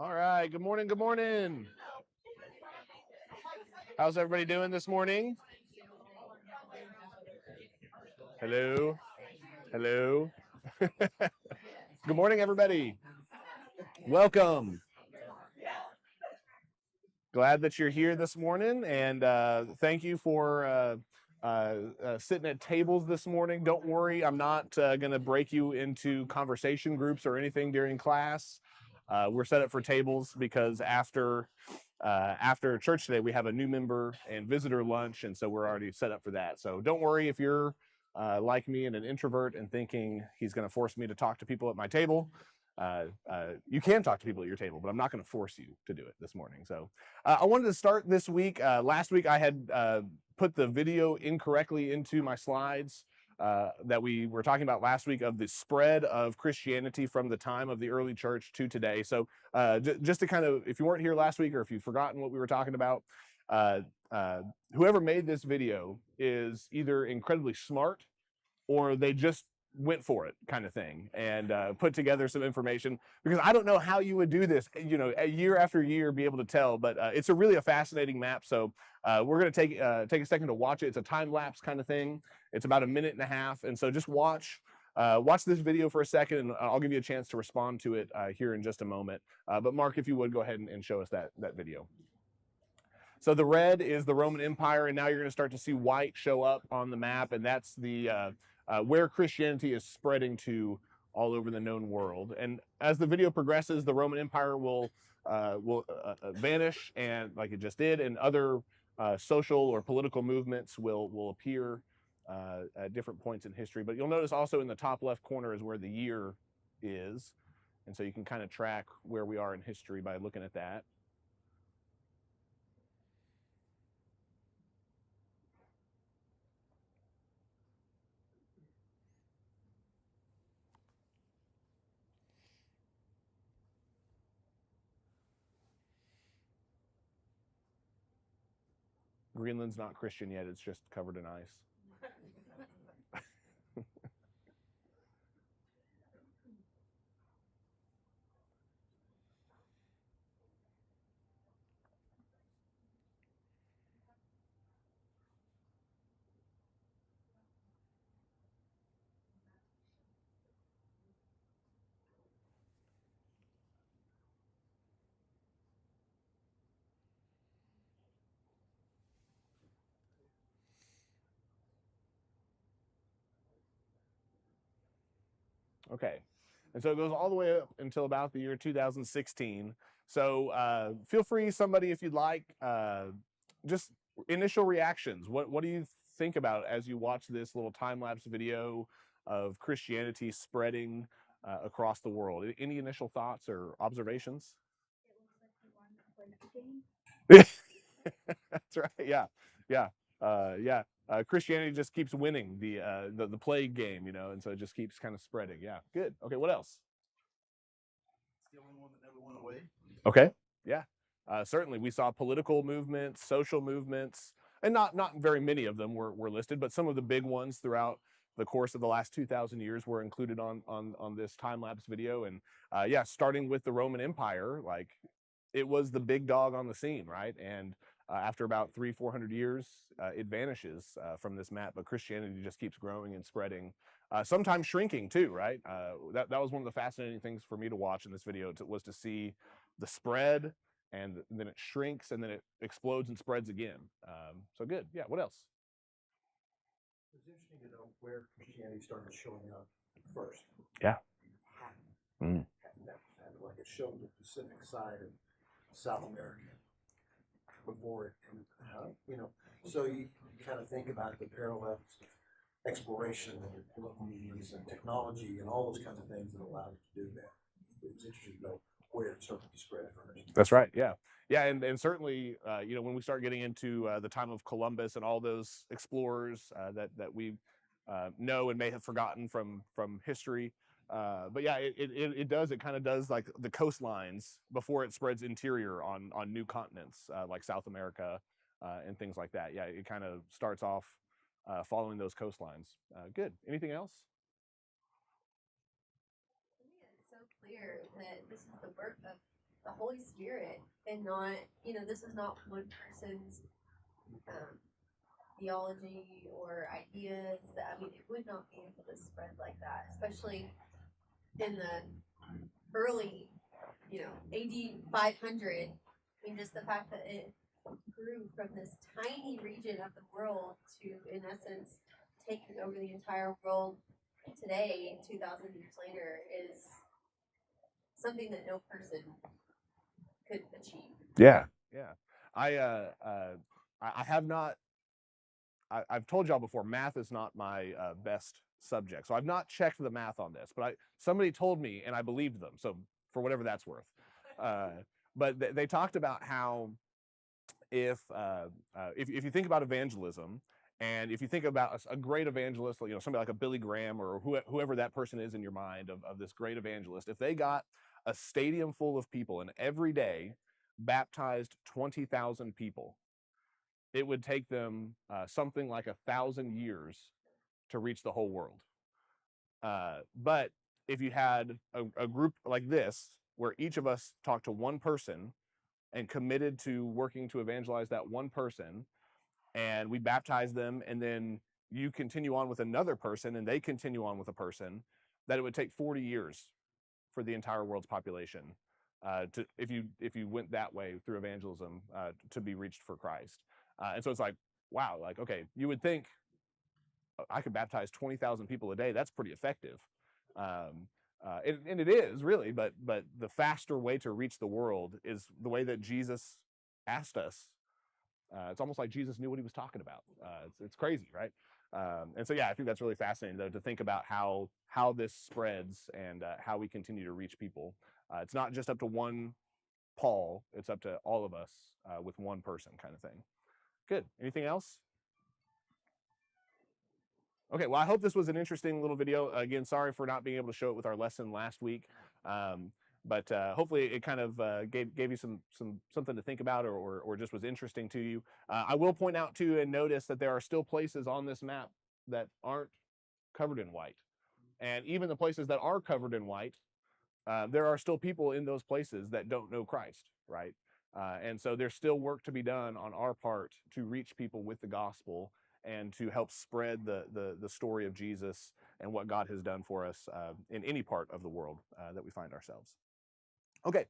All right. Good morning. Good morning. How's everybody doing this morning? Hello. Hello. Good morning, everybody. Welcome. Glad that you're here this morning, and thank you for sitting at tables this morning. Don't worry, I'm not going to break you into conversation groups or anything during class. We're set up for tables because after church today, we have a new member and visitor lunch, and so we're already set up for that. So don't worry if you're like me and an introvert and thinking he's going to force me to talk to people at my table. You can talk to people at your table, but I'm not going to force you to do it this morning. So I wanted to start this week. Last week I had put the video incorrectly into my slides that we were talking about last week of the spread of Christianity from the time of the early church to today. So just to kind of, if you weren't here last week or if you've forgotten what we were talking about, whoever made this video is either incredibly smart or they just went for it kind of thing and put together some information, because I don't know how you would do this, year after year, be able to tell, but it's a really fascinating map. So we're going to take a second to watch it. It's a time-lapse kind of thing. It's about 1.5 minutes. And so just watch this video for a second, and I'll give you a chance to respond to it here in just a moment. But Mark, if you would, go ahead and show us that video. So the red is the Roman Empire, and now you're going to start to see white show up on the map, and that's the where Christianity is spreading to all over the known world. And as the video progresses, the Roman Empire will vanish, and like it just did, and other social or political movements will appear at different points in history. But you'll notice also in the top left corner is where the year is, and so you can kind of track where we are in history by looking at that. Greenland's not Christian yet, it's just covered in ice. Okay, and so it goes all the way up until about the year 2016. So feel free, somebody, if you'd like, just initial reactions. What do you think about as you watch this little time-lapse video of Christianity spreading across the world? Any initial thoughts or observations? It looks like you won the That's right. Yeah. Christianity just keeps winning the plague game, and so it just keeps kind of spreading. Yeah, good. Okay, what else? It's the only one that never went away. Okay, yeah, certainly we saw political movements, social movements, and not very many of them were listed, but some of the big ones throughout the course of the last 2,000 years were included on this time-lapse video. And yeah, starting with the Roman Empire, like it was the big dog on the scene, right? And after about 300-400 years, it vanishes from this map, but Christianity just keeps growing and spreading, sometimes shrinking too, right? That was one of the fascinating things for me to watch in this video, was to see the spread, and then it shrinks, and then it explodes and spreads again. So good. Yeah, what else? It's interesting to know where Christianity started showing up first. Yeah. Mm. Like it showed the Pacific side of South America before it, and so you kind of think about the parallels of exploration and political movements and technology and all those kinds of things that allowed it to do that. It's interesting to know where it started to spread first. That's right. Yeah. And certainly, when we start getting into the time of Columbus and all those explorers that we know and may have forgotten from history. But yeah, it kind of does like the coastlines before it spreads interior on new continents like South America and things like that. Yeah, it kind of starts off following those coastlines. Good. Anything else? To me, it's so clear that this is the birth of the Holy Spirit and not, this is not one person's theology or ideas. It would not be able to spread like that, especially in the early, AD 500. Just the fact that it grew from this tiny region of the world to, in essence, taking over the entire world today, 2,000 years later, is something that no person could achieve. Yeah. I have not. I've told y'all before, math is not my best subject, so I've not checked the math on this. But somebody told me, and I believed them. So for whatever that's worth, but they talked about how if you think about evangelism, and if you think about a great evangelist, somebody like a Billy Graham or whoever that person is in your mind of this great evangelist, if they got a stadium full of people and every day baptized 20,000 people, it would take them something like 1,000 years to reach the whole world. But if you had a group like this, where each of us talked to one person and committed to working to evangelize that one person, and we baptize them, and then you continue on with another person and they continue on with a person, that it would take 40 years for the entire world's population to if you went that way through evangelism to be reached for Christ. And so it's like, wow, like, okay, you would think I could baptize 20,000 people a day. That's pretty effective. And it is really, but the faster way to reach the world is the way that Jesus asked us. It's almost like Jesus knew what he was talking about. It's crazy, right? And so, yeah, I think that's really fascinating, though, to think about how this spreads and how we continue to reach people. It's not just up to one Paul, it's up to all of us with one person kind of thing. Good. Anything else? Okay, well, I hope this was an interesting little video. Again, sorry for not being able to show it with our lesson last week. But hopefully it kind of gave you something to think about, or just was interesting to you. I will point out too and notice that there are still places on this map that aren't covered in white. And even the places that are covered in white, there are still people in those places that don't know Christ, right? And so there's still work to be done on our part to reach people with the gospel and to help spread the story of Jesus and what God has done for us in any part of the world that we find ourselves. Okay,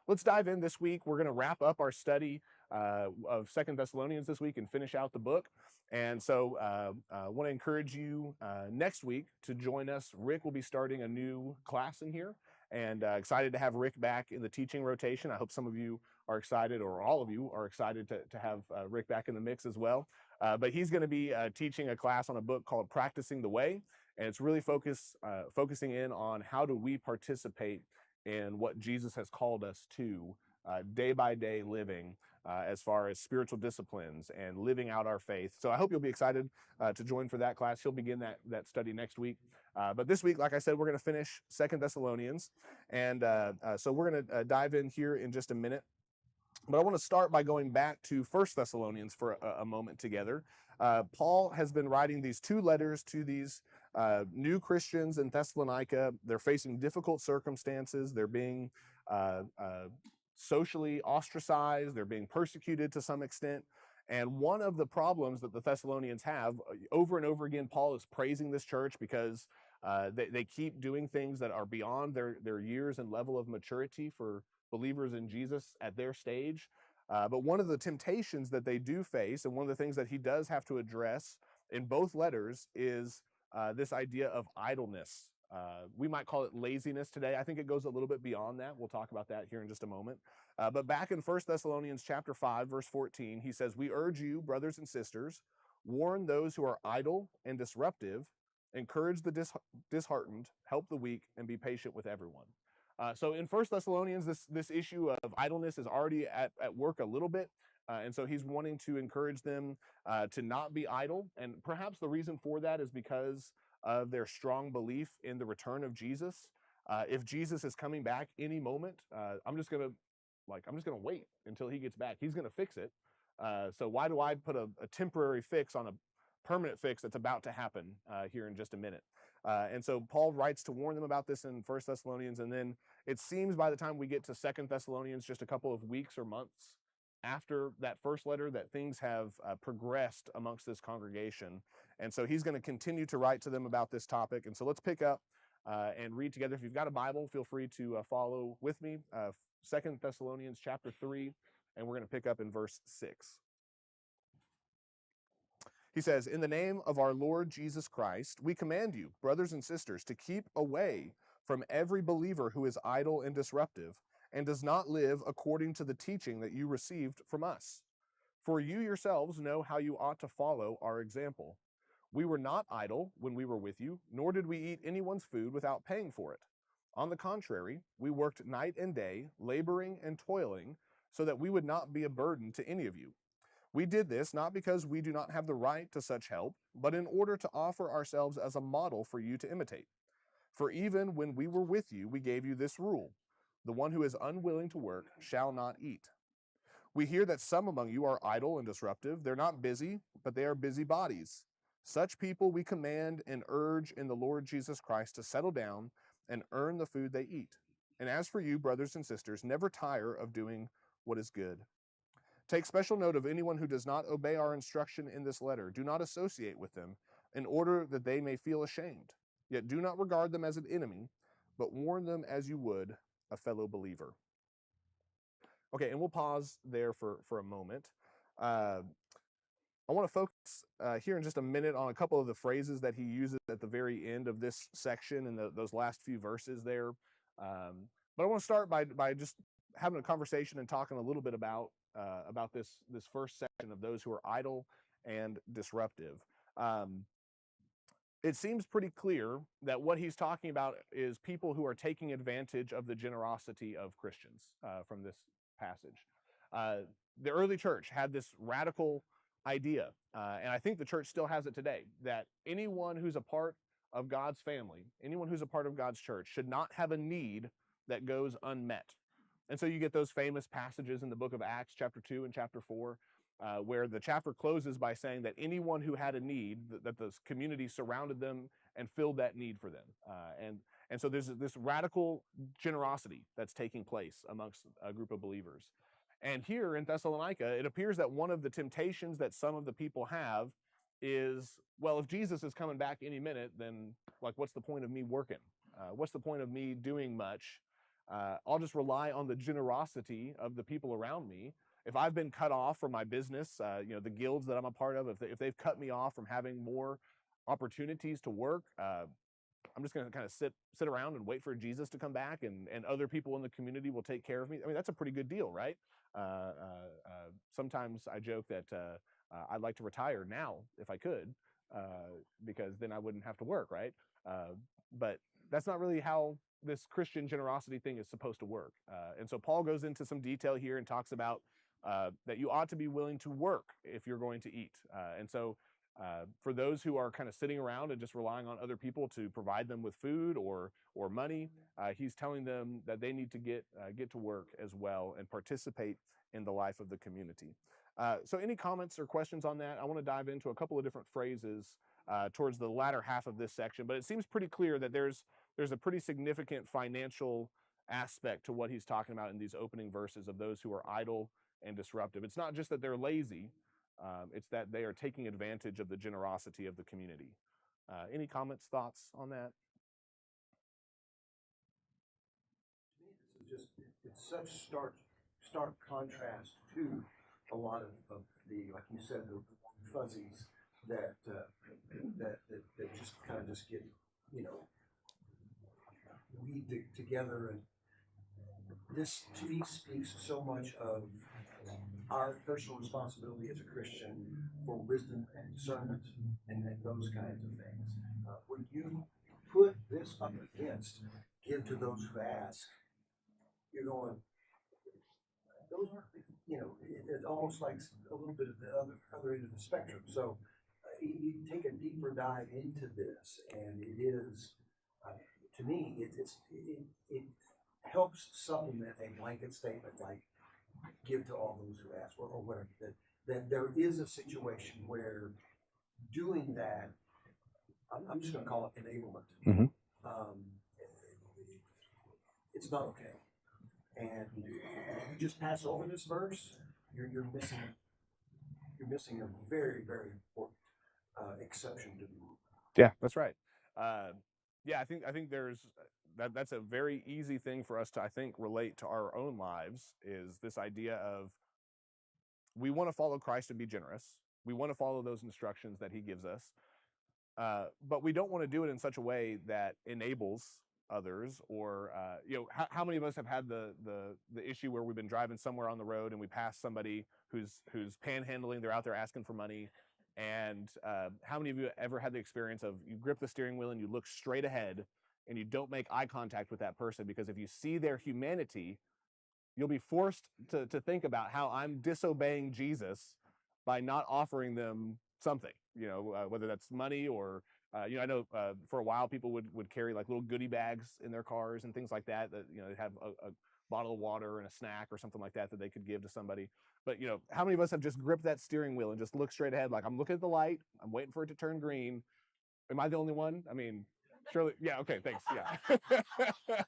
let's dive in this week. We're going to wrap up our study of 2 Thessalonians this week and finish out the book. And so I want to encourage you next week to join us. Rick will be starting a new class in here, and excited to have Rick back in the teaching rotation. I hope some of you are excited, or all of you are excited to have Rick back in the mix as well. But he's going to be teaching a class on a book called Practicing the Way, and it's really focusing in on how do we participate in what Jesus has called us to day by day living as far as spiritual disciplines and living out our faith. So I hope you'll be excited to join for that class. He'll begin that study next week. But this week, like I said, we're going to finish 2 Thessalonians. And so we're going to dive in here in just a minute. But I want to start by going back to 1 Thessalonians for a moment together. Paul has been writing these two letters to these new Christians in Thessalonica. They're facing difficult circumstances. They're being socially ostracized. They're being persecuted to some extent. And one of the problems that the Thessalonians have, over and over again, Paul is praising this church because they keep doing things that are beyond their years and level of maturity for believers in Jesus at their stage. But one of the temptations that they do face, and one of the things that he does have to address in both letters, is this idea of idleness. We might call it laziness today. I think it goes a little bit beyond that. We'll talk about that here in just a moment. But back in 1 Thessalonians chapter 5, verse 14, he says, "We urge you, brothers and sisters, warn those who are idle and disruptive, encourage the disheartened, help the weak, and be patient with everyone." So in 1 Thessalonians, this issue of idleness is already at work a little bit. And so he's wanting to encourage them to not be idle. And perhaps the reason for that is because of their strong belief in the return of Jesus. If Jesus is coming back any moment, I'm just gonna wait until he gets back. He's gonna fix it. So why do I put a temporary fix on a permanent fix that's about to happen here in just a minute? And so Paul writes to warn them about this in First Thessalonians, and then it seems by the time we get to Second Thessalonians, just a couple of weeks or months after that first letter, that things have progressed amongst this congregation. And so he's going to continue to write to them about this topic. And so let's pick up and read together. If you've got a Bible, feel free to follow with me. 2 Thessalonians chapter 3, and we're going to pick up in verse 6. He says, "In the name of our Lord Jesus Christ, we command you, brothers and sisters, to keep away from every believer who is idle and disruptive, and does not live according to the teaching that you received from us. For you yourselves know how you ought to follow our example. We were not idle when we were with you, nor did we eat anyone's food without paying for it. On the contrary, we worked night and day, laboring and toiling, so that we would not be a burden to any of you. We did this not because we do not have the right to such help, but in order to offer ourselves as a model for you to imitate. For even when we were with you, we gave you this rule: the one who is unwilling to work shall not eat. We hear that some among you are idle and disruptive. They're not busy, but they are busybodies. Such people we command and urge in the Lord Jesus Christ to settle down and earn the food they eat. And as for you, brothers and sisters, never tire of doing what is good. Take special note of anyone who does not obey our instruction in this letter. Do not associate with them, in order that they may feel ashamed. Yet do not regard them as an enemy, but warn them as you would a fellow believer." Okay, and we'll pause there for a moment. I want to focus here in just a minute on a couple of the phrases that he uses at the very end of this section and those last few verses there. But I want to start by just having a conversation and talking a little bit about this first section of those who are idle and disruptive. It seems pretty clear that what he's talking about is people who are taking advantage of the generosity of Christians from this passage. The early church had this radical idea, and I think the church still has it today, that anyone who's a part of God's family, anyone who's a part of God's church, should not have a need that goes unmet. And so you get those famous passages in the book of Acts, chapter 2 and chapter 4, where the chapter closes by saying that anyone who had a need, that the community surrounded them and filled that need for them. And so there's this radical generosity that's taking place amongst a group of believers. And here in Thessalonica, it appears that one of the temptations that some of the people have is, well, if Jesus is coming back any minute, then like, what's the point of me working? What's the point of me doing much? I'll just rely on the generosity of the people around me. If I've been cut off from my business, the guilds that I'm a part of, if they've cut me off from having more opportunities to work, I'm just going to kind of sit around and wait for Jesus to come back, and other people in the community will take care of me. I mean, that's a pretty good deal, right? Sometimes I joke that I'd like to retire now if I could, because then I wouldn't have to work, right? But that's not really how this Christian generosity thing is supposed to work. And so Paul goes into some detail here and talks about that you ought to be willing to work if you're going to eat. And so for those who are kind of sitting around and just relying on other people to provide them with food or money, he's telling them that they need to get to work as well and participate in the life of the community. So any comments or questions on that? I want to dive into a couple of different phrases towards the latter half of this section, but it seems pretty clear that there's a pretty significant financial aspect to what he's talking about in these opening verses of those who are idle and disruptive. It's not just that they're lazy, it's that they are taking advantage of the generosity of the community. Any comments, thoughts on that? To me, this is it's such stark contrast to a lot of the, like you said, the fuzzies that just kind of just get, weaved together. And this to me speaks so much of our personal responsibility as a Christian for wisdom and discernment and those kinds of things. When you put this up against give to those who ask, you're going, those aren't, it's almost like a little bit of the other end of the spectrum. So you take a deeper dive into this, and it is, to me, it helps supplement a blanket statement like give to all those who ask, or whatever. That there is a situation where doing that I'm just going to call it enablement. Mhm. Um, it's not okay. And if you just pass over this verse, you're missing a very, very important exception to the rule. Yeah, that's right. Yeah, I think there's that's a very easy thing for us to, I think, relate to our own lives, is this idea of we want to follow Christ and be generous. We want to follow those instructions that he gives us, but we don't want to do it in such a way that enables others, or how many of us have had the issue where we've been driving somewhere on the road and we pass somebody who's panhandling, they're out there asking for money, and how many of you ever had the experience of you grip the steering wheel and you look straight ahead and you don't make eye contact with that person, because if you see their humanity, you'll be forced to think about how I'm disobeying Jesus by not offering them something, whether that's money or, I know for a while people would carry like little goodie bags in their cars and things like that, they'd have a bottle of water and a snack or something like that that they could give to somebody. But, how many of us have just gripped that steering wheel and just looked straight ahead, like I'm looking at the light, I'm waiting for it to turn green. Am I the only one? I mean, surely, yeah, okay, thanks, yeah.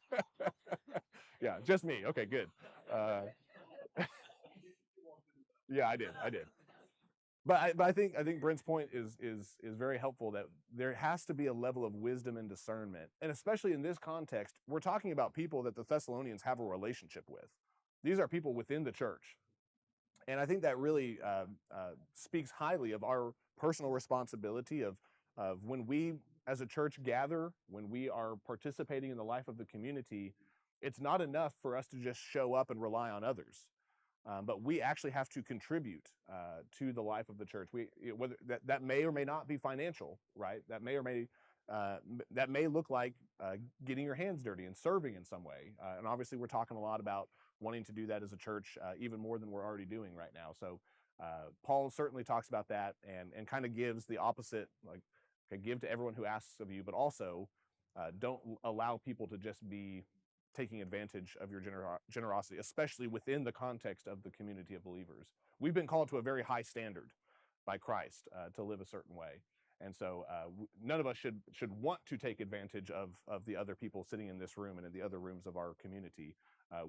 Yeah, just me. Okay, good. Uh, yeah, I did. But I think Brent's point is very helpful, that there has to be a level of wisdom and discernment, and especially in this context, we're talking about people that the Thessalonians have a relationship with. These are people within the church, and I think that really speaks highly of our personal responsibility of when we as a church gather, when we are participating in the life of the community. It's not enough for us to just show up and rely on others. But we actually have to contribute to the life of the church. Whether that may or may not be financial, right? That may look like getting your hands dirty and serving in some way. And obviously, we're talking a lot about wanting to do that as a church, even more than we're already doing right now. So Paul certainly talks about that, and kind of gives the opposite, like, okay, give to everyone who asks of you, but also don't allow people to just be taking advantage of your generosity, especially within the context of the community of believers. We've been called to a very high standard by Christ to live a certain way. And so none of us should want to take advantage of the other people sitting in this room and in the other rooms of our community.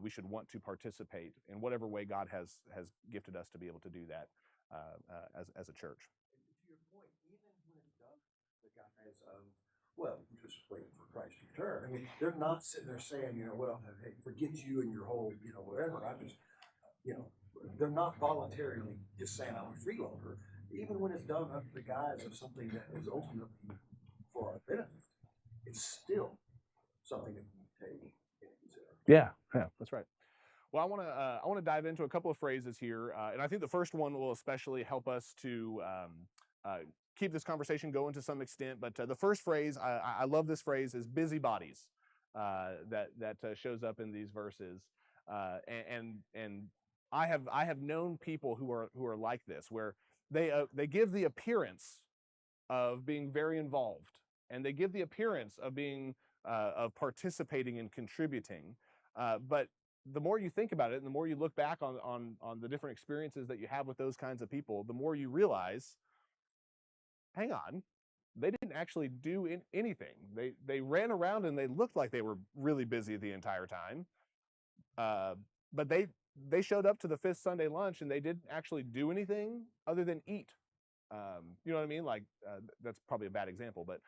We should want to participate in whatever way God has gifted us to be able to do that as a church. And to your point, even when it does, the guys of, well, we're just waiting for Christ to return. I mean, they're not sitting there saying, well, hey, forget you and your whole, whatever. I just, they're not voluntarily just saying I'm a freeloader. Even when it's done under the guise of something that is ultimately for our benefit, it's still something that we take into consideration. Yeah, that's right. Well, I want to dive into a couple of phrases here, and I think the first one will especially help us to keep this conversation going to some extent. But the first phrase, I love this phrase, is busybodies, that shows up in these verses, and I have known people who are like this, where they give the appearance of being very involved, and they give the appearance of being of participating and contributing, but the more you think about it and the more you look back on the different experiences that you have with those kinds of people, the more you realize, hang on, they didn't actually do anything. They ran around and they looked like they were really busy the entire time, but they showed up to the fifth Sunday lunch and they didn't actually do anything other than eat. You know what I mean? Like that's probably a bad example, but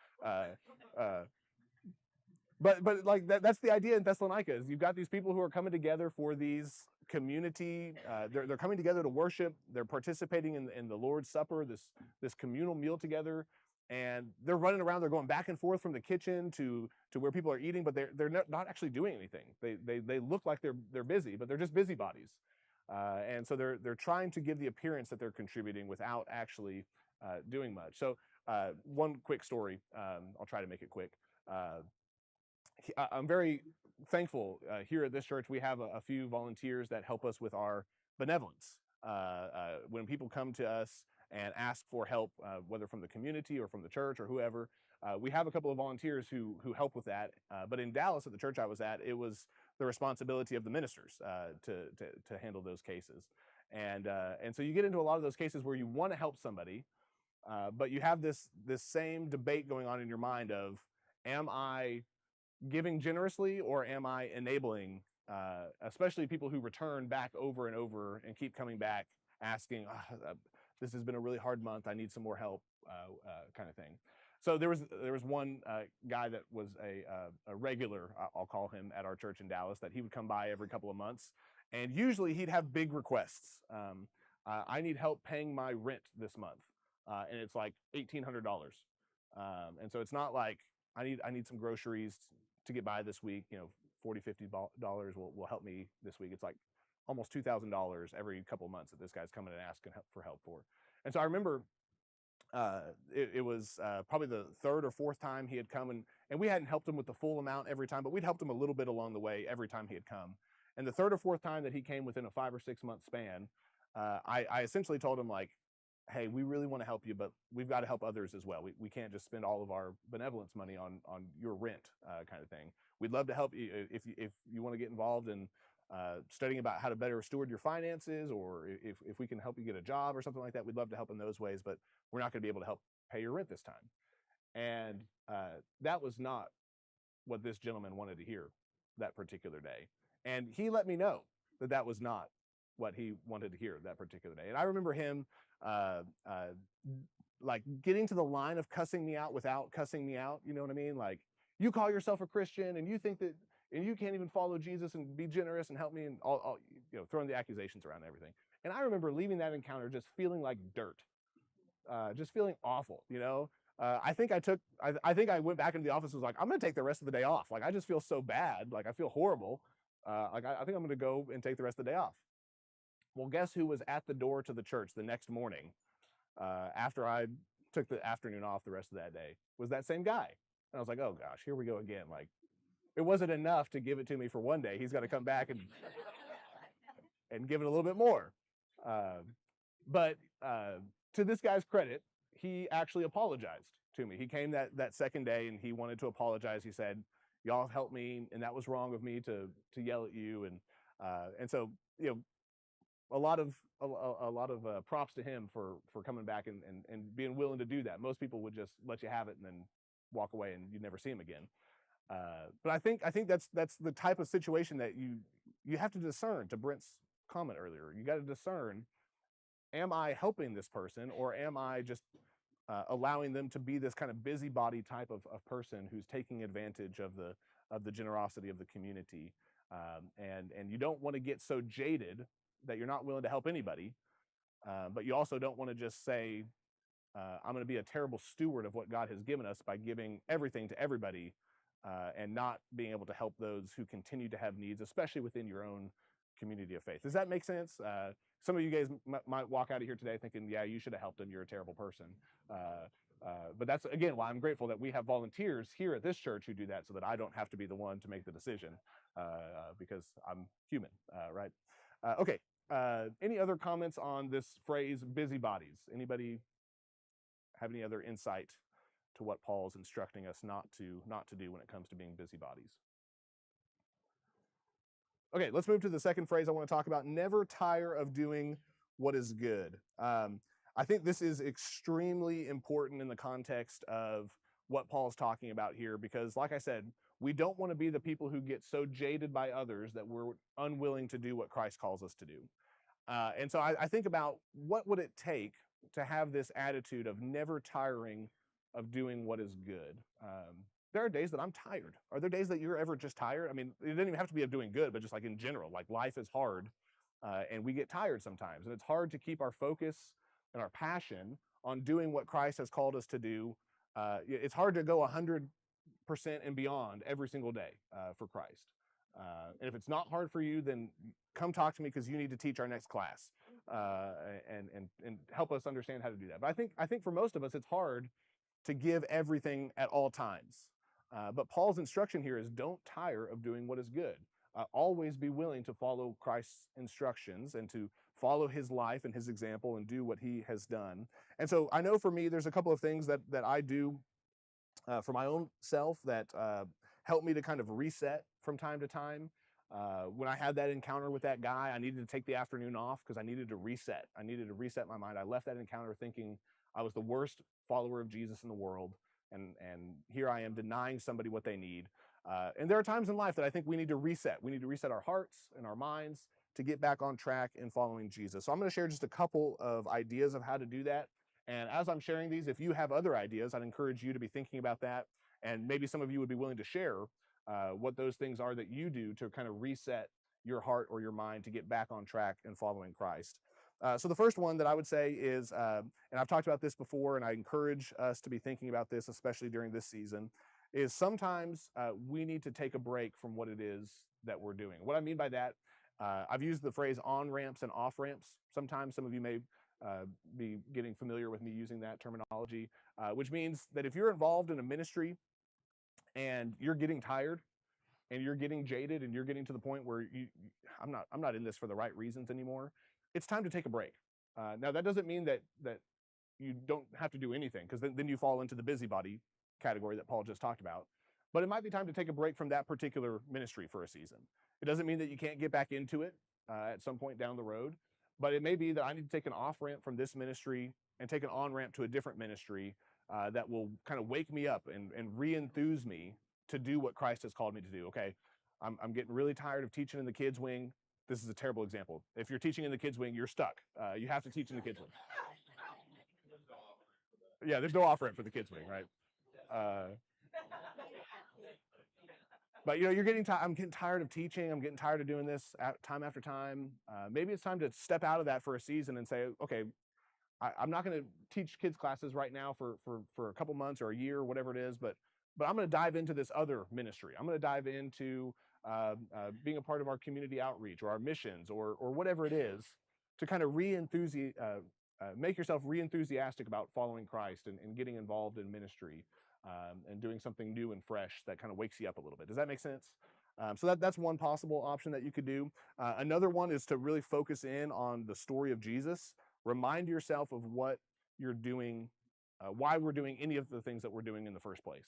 like that's the idea in Thessalonica, is you've got these people who are coming together for these community. They're coming together to worship. They're participating in the Lord's Supper, this communal meal together, and they're running around. They're going back and forth from the kitchen to where people are eating, but they're not actually doing anything. They look like they're busy, but they're just busybodies. And so they're trying to give the appearance that they're contributing without actually doing much. So one quick story. I'll try to make it quick. I'm very thankful here at this church. We have a few volunteers that help us with our benevolence. When people come to us and ask for help, whether from the community or from the church or whoever, we have a couple of volunteers who help with that. But in Dallas, at the church I was at, it was the responsibility of the ministers to handle those cases. And so you get into a lot of those cases where you want to help somebody, But you have this same debate going on in your mind of, am I giving generously or am I enabling, especially people who return back over and over and keep coming back asking, this has been a really hard month, I need some more help, kind of thing. So there was one guy that was a regular, I'll call him, at our church in Dallas, that he would come by every couple of months, and usually he'd have big requests. I need help paying my rent this month, and it's like $1,800. And so it's not like I need some groceries to get by this week. $40, $50 will help me this week. It's like almost $2,000 every couple of months that this guy's coming and asking for help for. And so I remember it was probably the third or fourth time he had come, and we hadn't helped him with the full amount every time, but we'd helped him a little bit along the way every time he had come. And the third or fourth time that he came within a 5 or 6 month span, I essentially told him, like, hey, we really want to help you, but we've got to help others as well. We can't just spend all of our benevolence money on your rent, kind of thing. We'd love to help you if you want to get involved in studying about how to better steward your finances, or if we can help you get a job or something like that. We'd love to help in those ways, but we're not going to be able to help pay your rent this time. And that was not what this gentleman wanted to hear that particular day. And he let me know that that was not what he wanted to hear that particular day. And I remember him like getting to the line of cussing me out without cussing me out. You know what I mean? Like, you call yourself a Christian and you think that, and you can't even follow Jesus and be generous and help me, and all throwing the accusations around and everything. And I remember leaving that encounter just feeling like dirt, just feeling awful. I think I went back into the office and was like, I'm going to take the rest of the day off. Like, I just feel so bad. Like, I feel horrible. I think I'm going to go and take the rest of the day off. Well, guess who was at the door to the church the next morning, after I took the afternoon off the rest of that day? Was that same guy. And I was like, oh gosh, here we go again. Like, it wasn't enough to give it to me for one day. He's got to come back and give it a little bit more. But to this guy's credit, he actually apologized to me. He came that second day and he wanted to apologize. He said, y'all have helped me, and that was wrong of me to yell at you. And so, a lot of props to him for coming back and being willing to do that. Most people would just let you have it and then walk away and you'd never see him again. But I think that's the type of situation that you have to discern. To Brent's comment earlier, you got to discern: am I helping this person, or am I just allowing them to be this kind of busybody type of person who's taking advantage of the generosity of the community? And you don't want to get so jaded that you're not willing to help anybody, but you also don't want to just say, I'm going to be a terrible steward of what God has given us by giving everything to everybody, and not being able to help those who continue to have needs, especially within your own community of faith. Does that make sense? Some of you guys might walk out of here today thinking, yeah, you should have helped him, you're a terrible person. But that's, again, why I'm grateful that we have volunteers here at this church who do that, so that I don't have to be the one to make the decision, because I'm human, right? Okay. Any other comments on this phrase, busybodies? Anybody have any other insight to what Paul's instructing us not to do when it comes to being busybodies? Okay, let's move to the second phrase I want to talk about: never tire of doing what is good. I think this is extremely important in the context of what Paul's talking about here, because, like I said, we don't want to be the people who get so jaded by others that we're unwilling to do what Christ calls us to do. And so I think about, what would it take to have this attitude of never tiring of doing what is good? There are days that I'm tired. Are there days that you're ever just tired? I mean, it doesn't even have to be of doing good, but just like in general, like, life is hard, and we get tired sometimes. And it's hard to keep our focus and our passion on doing what Christ has called us to do. It's hard to go 100% and beyond every single day for Christ. And if it's not hard for you, then come talk to me, because you need to teach our next class, and help us understand how to do that. But I think for most of us, it's hard to give everything at all times. But Paul's instruction here is, don't tire of doing what is good. Always be willing to follow Christ's instructions and to follow his life and his example and do what he has done. And so I know for me, there's a couple of things that I do for my own self that help me to kind of reset from time to time. When I had that encounter with that guy, I needed to take the afternoon off because I needed to reset. I needed to reset my mind. I left that encounter thinking I was the worst follower of Jesus in the world, and here I am denying somebody what they need. And there are times in life that I think we need to reset. We need to reset our hearts and our minds to get back on track in following Jesus. So I'm going to share just a couple of ideas of how to do that. And as I'm sharing these, if you have other ideas, I'd encourage you to be thinking about that. And maybe some of you would be willing to share what those things are that you do to kind of reset your heart or your mind to get back on track in following Christ. So the first one that I would say is, and I've talked about this before, and I encourage us to be thinking about this, especially during this season, is sometimes we need to take a break from what it is that we're doing. What I mean by that, I've used the phrase on-ramps and off-ramps. Sometimes some of you may be getting familiar with me using that terminology, which means that if you're involved in a ministry and you're getting tired and you're getting jaded and you're getting to the point where I'm not in this for the right reasons anymore, it's time to take a break. Now that doesn't mean that you don't have to do anything, because then you fall into the busybody category that Paul just talked about. But it might be time to take a break from that particular ministry for a season. It doesn't mean that you can't get back into it at some point down the road, but it may be that I need to take an off-ramp from this ministry and take an on-ramp to a different ministry that will kind of wake me up and re-enthuse me to do what Christ has called me to do. Okay, I'm getting really tired of teaching in the kids' wing. This is a terrible example. If you're teaching in the kids' wing, you're stuck. You have to teach in the kids' wing. Yeah, there's no off-ramp for the kids' wing, right? But you're getting I'm getting tired of teaching. I'm getting tired of doing this time after time. Maybe it's time to step out of that for a season and say, okay, I'm not going to teach kids classes right now for a couple months or a year, whatever it is, but I'm going to dive into this other ministry. I'm going to dive into being a part of our community outreach or our missions or whatever it is, to kind of make yourself re-enthusiastic about following Christ and getting involved in ministry and doing something new and fresh that kind of wakes you up a little bit. Does that make sense? So that's one possible option that you could do. Another one is to really focus in on the story of Jesus. Remind yourself of what you're doing, why we're doing any of the things that we're doing in the first place.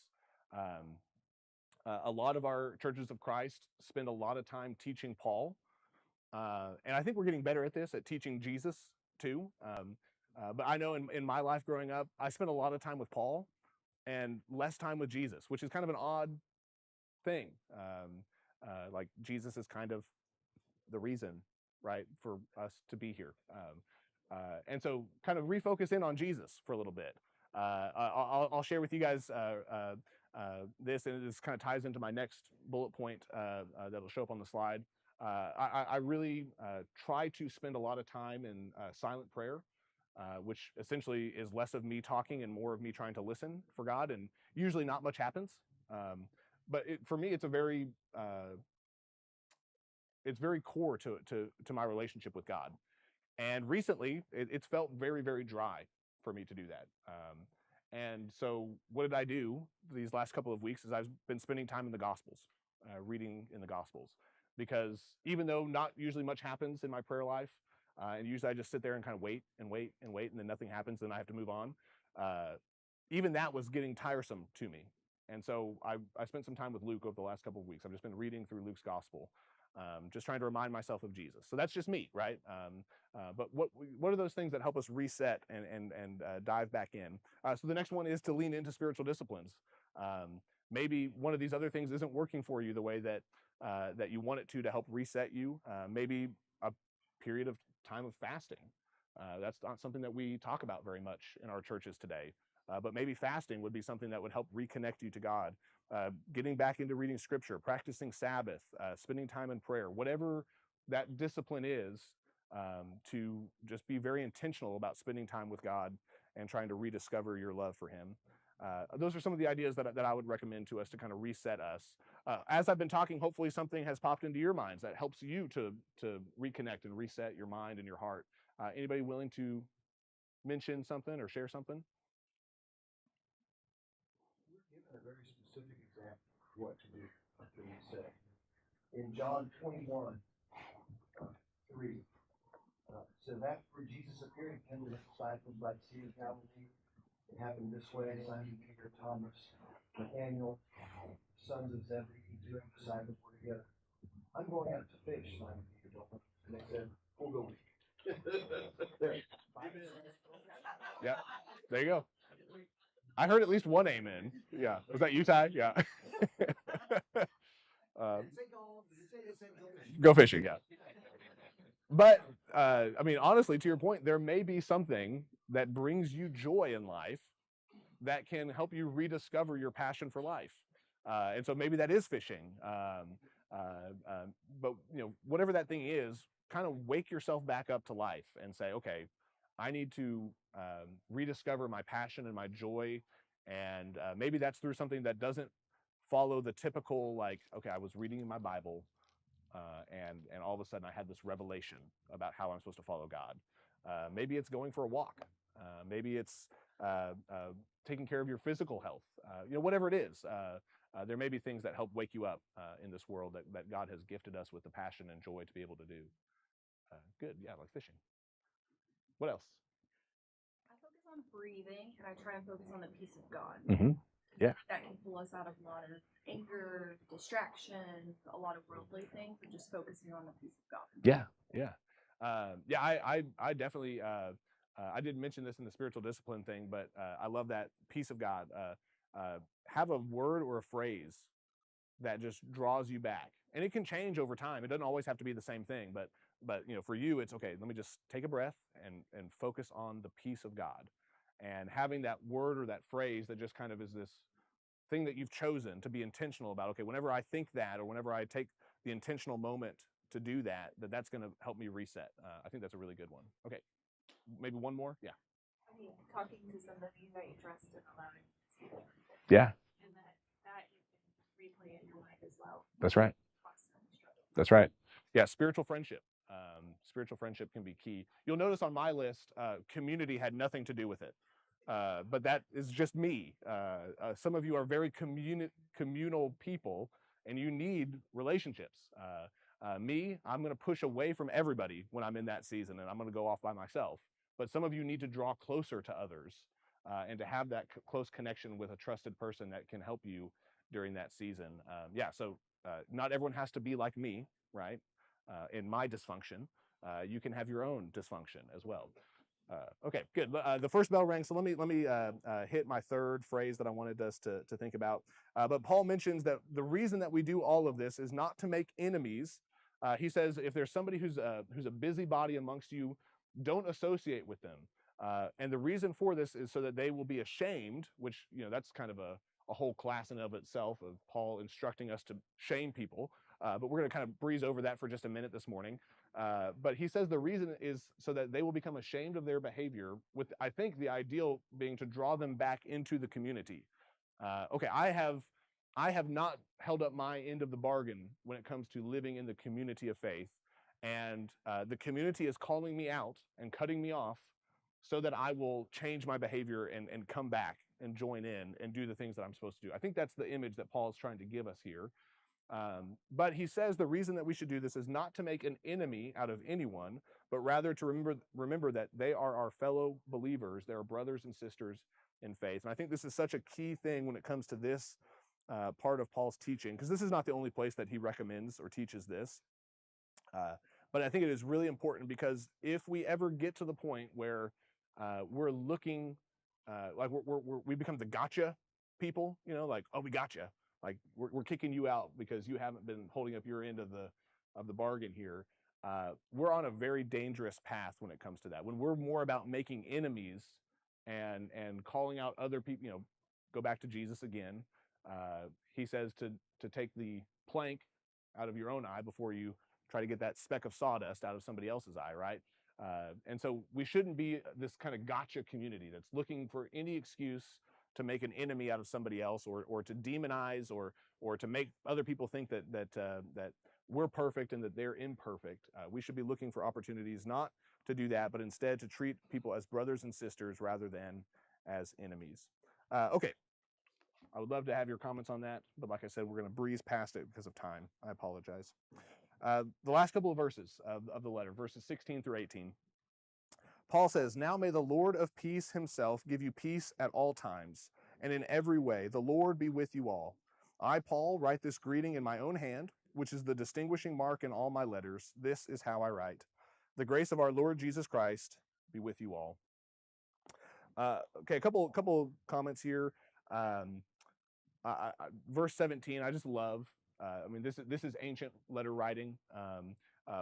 A lot of our churches of Christ spend a lot of time teaching Paul. And I think we're getting better at this, at teaching Jesus too. But I know in my life growing up, I spent a lot of time with Paul and less time with Jesus, which is kind of an odd thing. Like Jesus is kind of the reason, right, for us to be here. And so kind of refocus in on Jesus for a little bit. I'll share with you guys this, and this kind of ties into my next bullet point that'll show up on the slide. I really try to spend a lot of time in silent prayer, which essentially is less of me talking and more of me trying to listen for God, and usually not much happens. But for me, it's very core to my relationship with God. And recently, it's felt very, very dry for me to do that. And so what did I do these last couple of weeks is I've been spending time in the Gospels, reading in the Gospels. Because even though not usually much happens in my prayer life, and usually I just sit there and kind of wait, and then nothing happens, then I have to move on. Even that was getting tiresome to me. And so I spent some time with Luke over the last couple of weeks. I've just been reading through Luke's Gospel, just trying to remind myself of Jesus. So that's just me, right? But what are those things that help us reset and dive back in? So the next one is to lean into spiritual disciplines. Maybe one of these other things isn't working for you the way that you want it to help reset you. Maybe a period of time of fasting. That's not something that we talk about very much in our churches today. But maybe fasting would be something that would help reconnect you to God. Getting back into reading scripture, practicing Sabbath, spending time in prayer, whatever that discipline is, to just be very intentional about spending time with God and trying to rediscover your love for Him. Those are some of the ideas that I would recommend to us to kind of reset us. As I've been talking, hopefully something has popped into your minds that helps you to reconnect and reset your mind and your heart. Anybody willing to mention something or share something? We're given a very specific example of what to do to reset. In John 21, 3, so after Jesus appeared to his disciples by the Sea of Galilee, it happened this way: Simon Peter, Thomas, Nathaniel, sons of Zebedee, two of the disciples were together. I'm going out to fish, Simon Peter told them. And they said, we'll go with you. There. Yeah, There you go. I heard at least one amen. Yeah. Was that you, Ty? Yeah. Go fishing, yeah. But I mean, honestly, to your point, there may be something that brings you joy in life that can help you rediscover your passion for life. And so maybe that is fishing. But whatever that thing is, kind of wake yourself back up to life and say, okay, I need to rediscover my passion and my joy. And maybe that's through something that doesn't follow the typical, like, okay, I was reading in my Bible and all of a sudden I had this revelation about how I'm supposed to follow God. Maybe it's going for a walk. Maybe it's taking care of your physical health. Whatever it is, there may be things that help wake you up in this world that God has gifted us with the passion and joy to be able to do. Good, yeah, like fishing. What else? I focus on breathing, and I try and focus on the peace of God. Mm-hmm. Yeah. That can pull us out of a lot of anger, distraction, a lot of worldly things, and just focusing on the peace of God. Yeah, yeah. I definitely, I didn't mention this in the spiritual discipline thing, but I love that peace of God. Have a word or a phrase that just draws you back, and it can change over time. It doesn't always have to be the same thing, but for you, it's okay. Let me just take a breath and focus on the peace of God, and having that word or that phrase that just kind of is this thing that you've chosen to be intentional about. Okay, whenever I think that, or whenever I take the intentional moment to do that, that's going to help me reset. I think that's a really good one. Okay, maybe one more. Yeah. I mean, talking to somebody that you trust and allowing to speak the truth. Yeah. And that you can replay in your life as well. That's right. That's right. Yeah, spiritual friendship. Spiritual friendship can be key. You'll notice on my list, community had nothing to do with it. But that is just me. Some of you are very communal people, and you need relationships. Me, I'm going to push away from everybody when I'm in that season, and I'm going to go off by myself. But some of you need to draw closer to others and to have that close connection with a trusted person that can help you during that season. So not everyone has to be like me, right? In my dysfunction, you can have your own dysfunction as well. Okay, good. The first bell rang, so let me hit my third phrase that I wanted us to think about. But Paul mentions that the reason that we do all of this is not to make enemies. He says if there's somebody who's a busybody amongst you, don't associate with them. And the reason for this is so that they will be ashamed, which that's kind of a whole class in of itself of Paul instructing us to shame people. But we're going to kind of breeze over that for just a minute this morning. But he says the reason is so that they will become ashamed of their behavior, with, I think, the ideal being to draw them back into the community. Okay, I have not held up my end of the bargain when it comes to living in the community of faith. And the community is calling me out and cutting me off so that I will change my behavior and come back and join in and do the things that I'm supposed to do. I think that's the image that Paul is trying to give us here. But he says the reason that we should do this is not to make an enemy out of anyone, but rather to remember that they are our fellow believers. They are brothers and sisters in faith. And I think this is such a key thing when it comes to this part of Paul's teaching, because this is not the only place that he recommends or teaches this. But I think it is really important, because if we ever get to the point where we're looking like we become the gotcha people, like, oh, we gotcha. Like we're kicking you out because you haven't been holding up your end of the bargain here. We're on a very dangerous path when it comes to that. When we're more about making enemies and calling out other people, go back to Jesus again. He says to take the plank out of your own eye before you try to get that speck of sawdust out of somebody else's eye, right? And so we shouldn't be this kind of gotcha community that's looking for any excuse to make an enemy out of somebody else, or to demonize, or to make other people think that we're perfect and that they're imperfect. We should be looking for opportunities not to do that, but instead to treat people as brothers and sisters rather than as enemies. Okay, I would love to have your comments on that, but like I said, we're going to breeze past it because of time. I apologize. The last couple of verses of the letter, verses 16 through 18. Paul says, "Now may the Lord of peace himself give you peace at all times, and in every way the Lord be with you all. I, Paul, write this greeting in my own hand, which is the distinguishing mark in all my letters. This is how I write. The grace of our Lord Jesus Christ be with you all." Okay, a couple comments here. Um, Verse 17, I just love. I mean, this is ancient letter writing.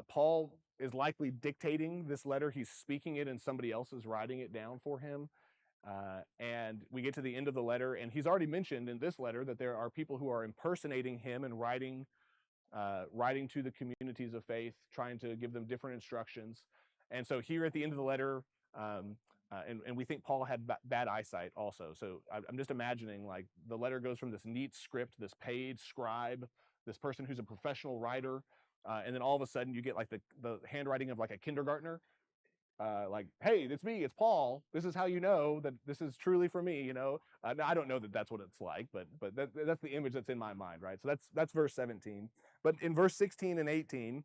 Paul is likely dictating this letter. He's speaking it, and somebody else is writing it down for him. And we get to the end of the letter, and he's already mentioned in this letter that there are people who are impersonating him and writing to the communities of faith, trying to give them different instructions. And so here at the end of the letter, and we think Paul had bad eyesight also. So I'm just imagining like the letter goes from this neat script, this paid scribe, this person who's a professional writer, and then all of a sudden you get like the handwriting of like a kindergartner. Like, hey, it's me, it's Paul. This is how you know that this is truly for me. Now, I don't know that that's what it's like, but that's the image that's in my mind, right? So that's verse 17. But in verse 16 and 18,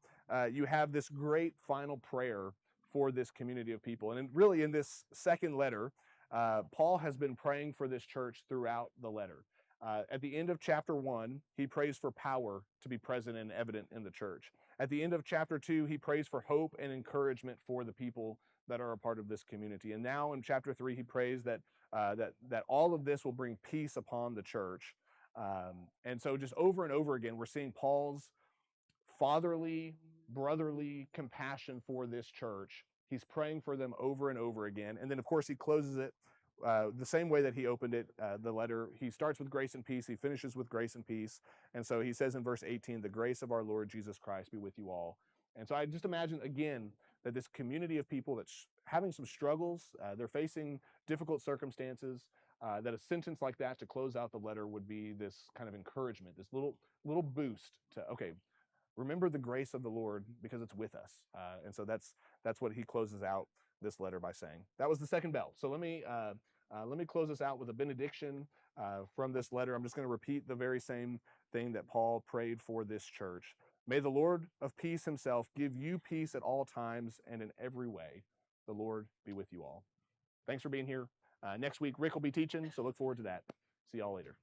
you have this great final prayer for this community of people, and really in this second letter, Paul has been praying for this church throughout the letter. At the end of chapter 1, he prays for power to be present and evident in the church. At the end of chapter 2, he prays for hope and encouragement for the people that are a part of this community. And now in chapter 3, he prays that all of this will bring peace upon the church. And so just over and over again, we're seeing Paul's fatherly, brotherly compassion for this church. He's praying for them over and over again. And then, of course, he closes it the same way that he opened it, the letter. He starts with grace and peace. He finishes with grace and peace. And so he says in verse 18, the grace of our Lord Jesus Christ be with you all. And so I just imagine, again, that this community of people that's having some struggles, they're facing difficult circumstances, that a sentence like that to close out the letter would be this kind of encouragement, this little boost to, okay, remember the grace of the Lord because it's with us. And so that's what he closes out this letter by saying. That was the second bell. So let me close this out with a benediction from this letter. I'm just going to repeat the very same thing that Paul prayed for this church. May the Lord of peace himself give you peace at all times and in every way. The Lord be with you all. Thanks for being here. Next week, Rick will be teaching, so look forward to that. See y'all later.